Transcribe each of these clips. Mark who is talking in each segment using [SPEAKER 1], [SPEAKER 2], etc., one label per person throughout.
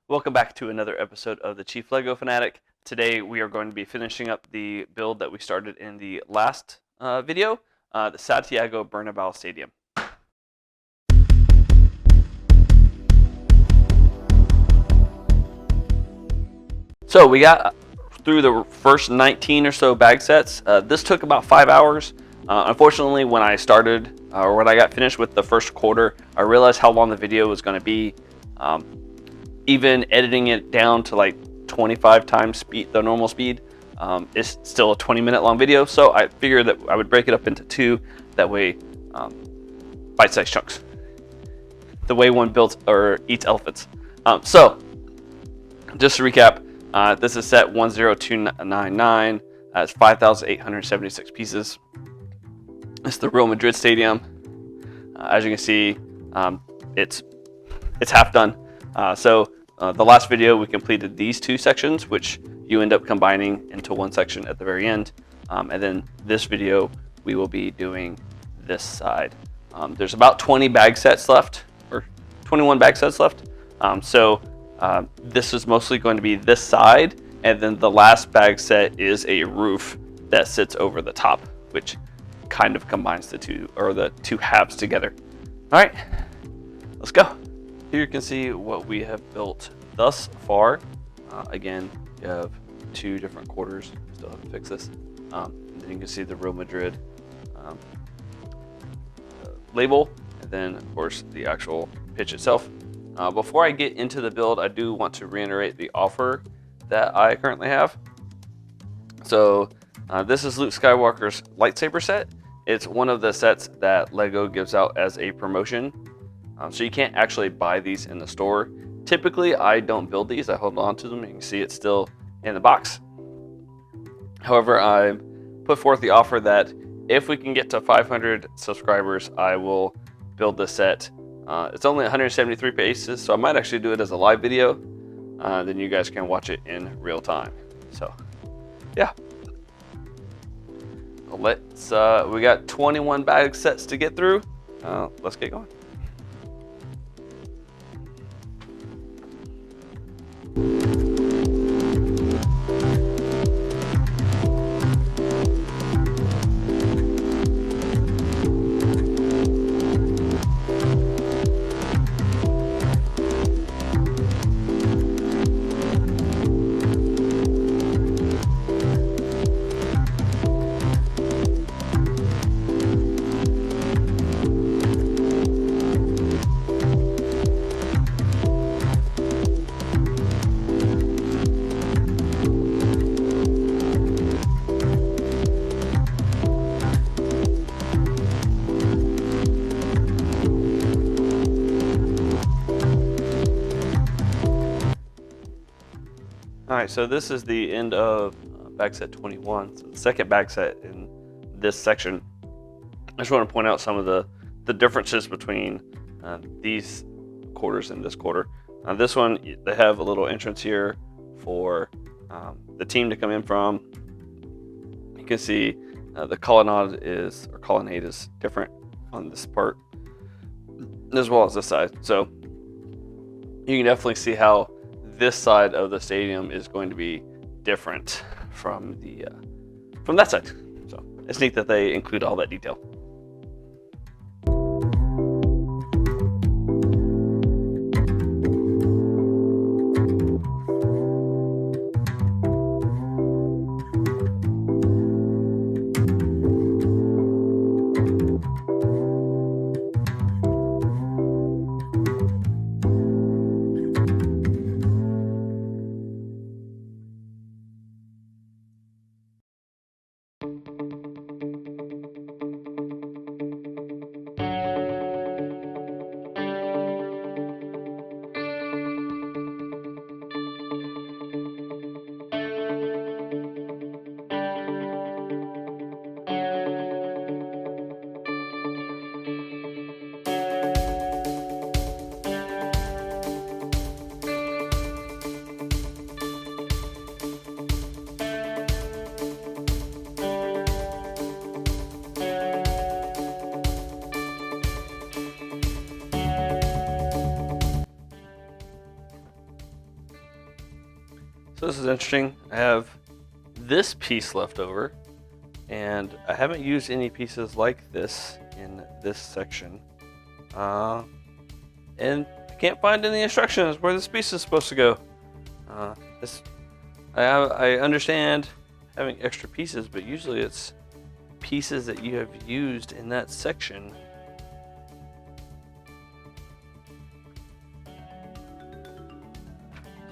[SPEAKER 1] Welcome back to another episode of the Chief Lego Fanatic. Today we are going to be finishing up the build that we started in the last video, the Santiago Bernabeu Stadium. So we got through the first 19 or so bag sets. This took about 5 hours. Unfortunately, when I started, or when I got finished with the first quarter, I realized how long the video was going to be. Even editing it down to like 25 times speed, the normal speed, is still a 20-minute long video. So I figured that I would break it up into two. That way, bite-sized chunks. The way one builds or eats elephants. So just to recap, this is set 10299. It's 5,876 pieces. It's the Real Madrid Stadium. As you can see, it's half done. So the last video we completed these two sections, which you end up combining into one section at the very end. And then this video we will be doing this side. There's about 20 bag sets left, or 21 bag sets left. This is mostly going to be this side, and then the last bag set is a roof that sits over the top, which kind of combines the two halves together. All right, let's go. Here you can see what we have built thus far. Again, you have two different quarters. Still have to fix this. And then you can see the Real Madrid label, and then of course the actual pitch itself. Before I get into the build, I do want to reiterate the offer that I currently have. So this is Luke Skywalker's lightsaber set. It's one of the sets that Lego gives out as a promotion. So you can't actually buy these in the store. Typically, I don't build these. I hold on to them. You can see it's still in the box. However, I put forth the offer that if we can get to 500 subscribers, I will build this set. It's only 173 pieces, so I might actually do it as a live video. Then you guys can watch it in real time. So, yeah. We got 21 bag sets to get through. Let's get going. Alright, so this is the end of bag set 21, so the second bag set in this section. I just want to point out some of the differences between these quarters and this quarter. This one, they have a little entrance here for the team to come in from. You can see the colonnade is different on this part, as well as this side. So you can definitely see how this side of the stadium is going to be different from that side. So it's neat that they include all that detail. So this is interesting. I have this piece left over, and I haven't used any pieces like this in this section. And I can't find any instructions where this piece is supposed to go. I understand having extra pieces, but usually it's pieces that you have used in that section.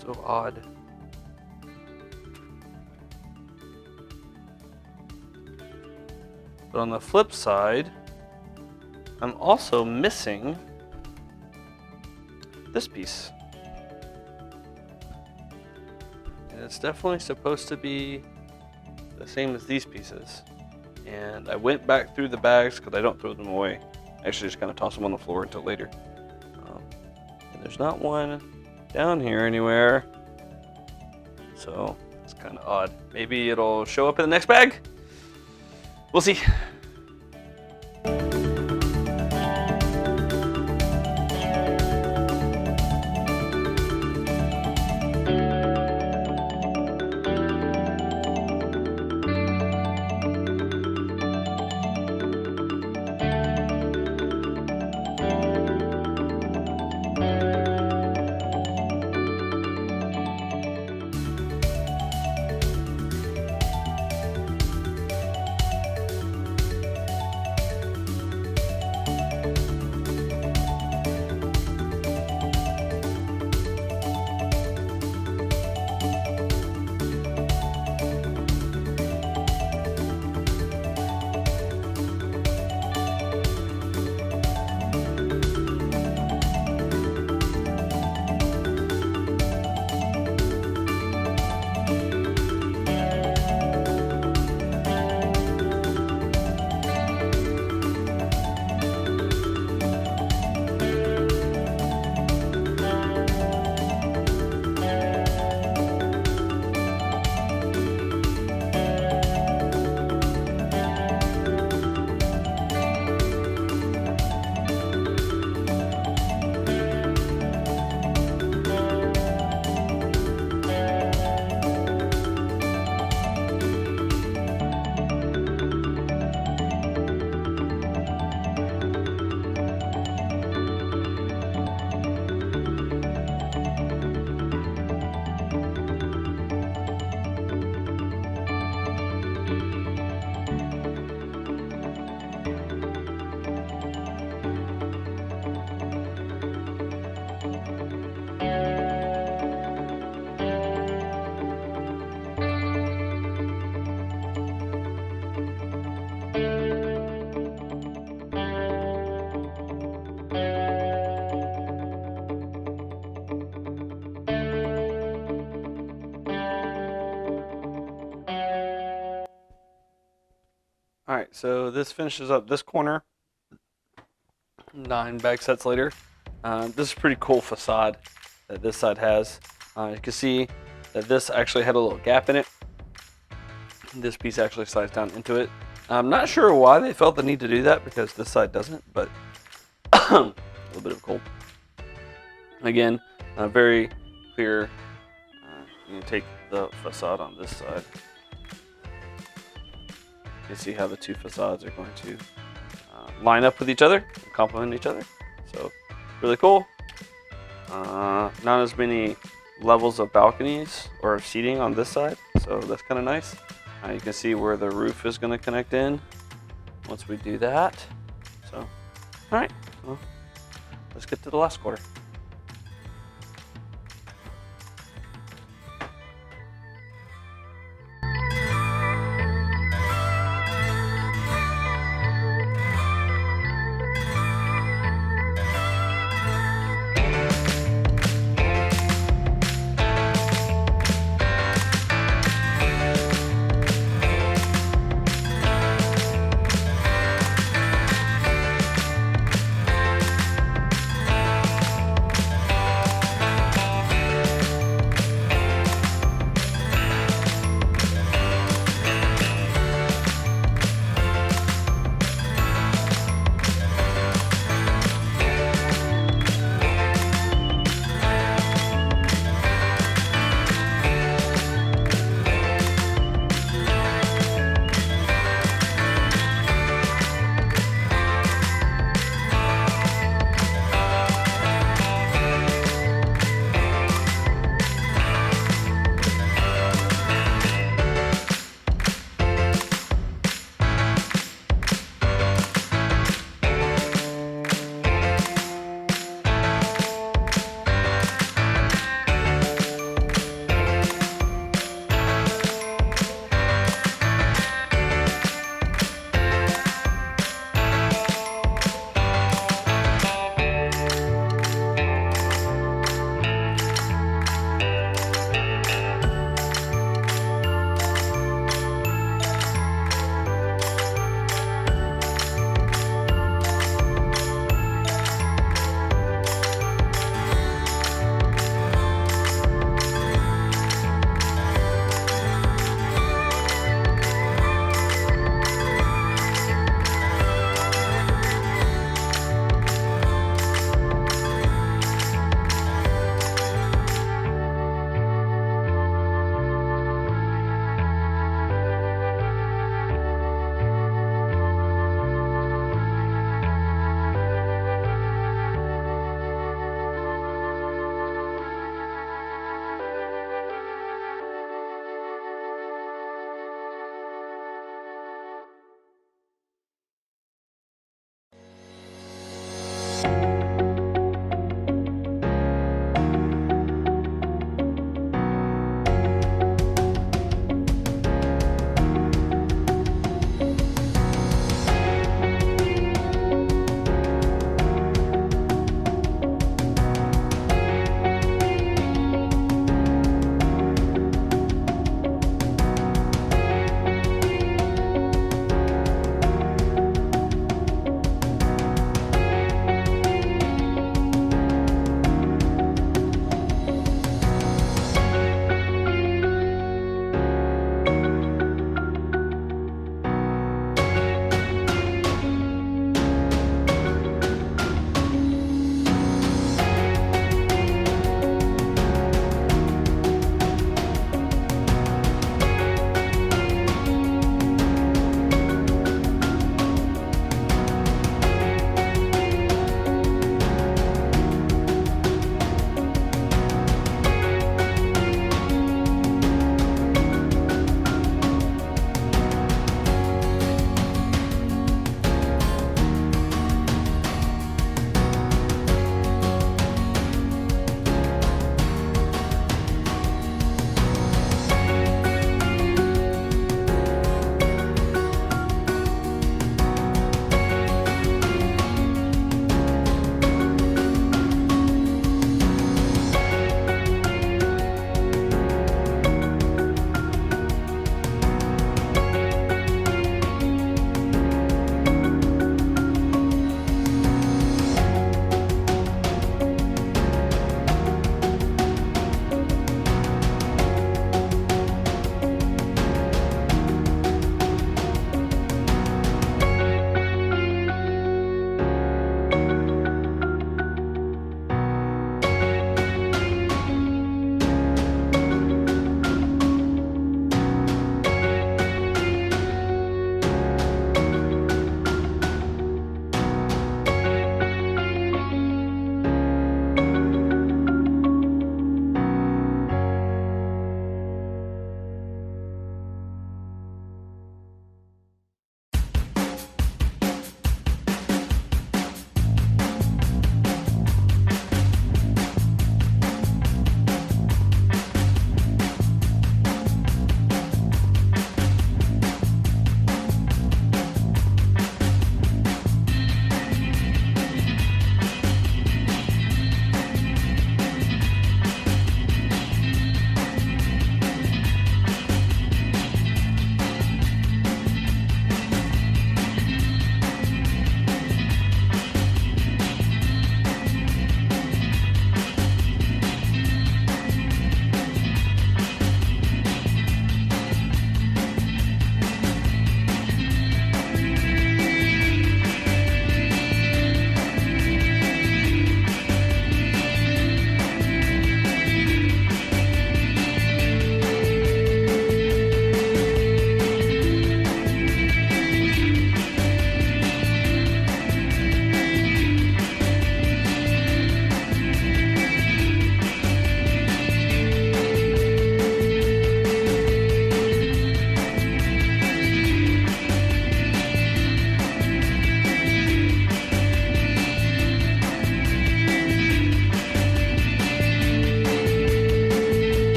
[SPEAKER 1] So odd. But on the flip side, I'm also missing this piece. And it's definitely supposed to be the same as these pieces. And I went back through the bags because I don't throw them away. I actually just kind of toss them on the floor until later. And there's not one down here anywhere. So it's kind of odd. Maybe it'll show up in the next bag. We'll see. All right, so this finishes up this corner. 9 bag sets later. This is a pretty cool facade that this side has. You can see that this actually had a little gap in it. This piece actually slides down into it. I'm not sure why they felt the need to do that because this side doesn't, but a little bit of cool. Again, very clear. You can take the facade on this side. You can see how the two facades are going to line up with each other and complement each other. So really cool. Not as many levels of balconies or seating on this side, so that's kind of nice. You can see where the roof is going to connect in once we do that. So, all right, well, let's get to the last quarter.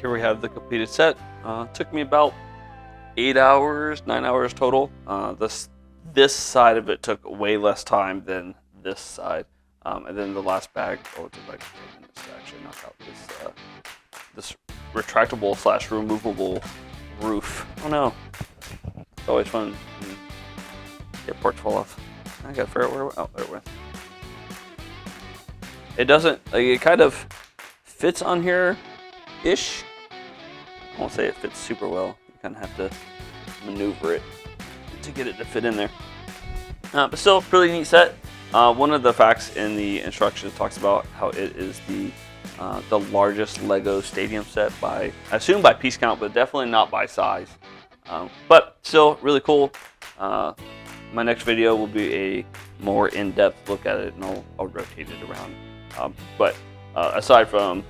[SPEAKER 1] here we have the completed set. Took me about 8 hours, 9 hours total. This side of it took way less time than this side. And then the last bag, it took like 10 minutes to actually knock out this retractable / removable roof. Oh no. It's always fun when get parts fall off. I got to figure out where, there it went. It doesn't, it kind of fits on here-ish. I won't say it fits super well. You kind of have to maneuver it to get it to fit in there. But still, really neat set. One of the facts in the instructions talks about how it is the largest Lego stadium set by, I assume by piece count, but definitely not by size. But still, really cool. My next video will be a more in-depth look at it, and I'll rotate it around. But aside from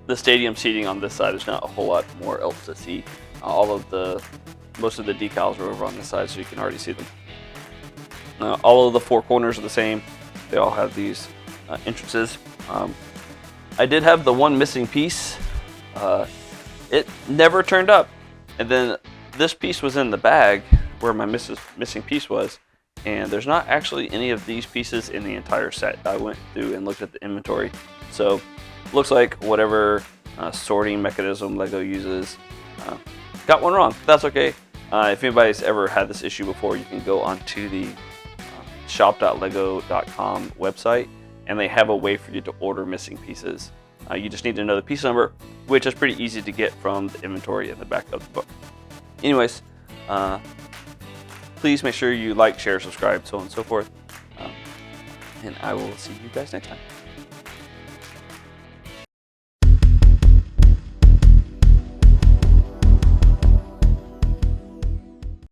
[SPEAKER 1] the stadium seating on this side, there's not a whole lot more else to see. Most of the decals are over on this side, so you can already see them. All of the four corners are the same. They all have these entrances. I did have the one missing piece. It never turned up. And then this piece was in the bag where my missing piece was. And there's not actually any of these pieces in the entire set. I went through and looked at the inventory. So looks like whatever sorting mechanism Lego uses got one wrong. That's okay. If anybody's ever had this issue before, you can go onto the shop.lego.com website, and they have a way for you to order missing pieces. You just need to know the piece number, which is pretty easy to get from the inventory in the back of the book. Anyways, please make sure you like, share, subscribe, so on and so forth. And I will see you guys next time.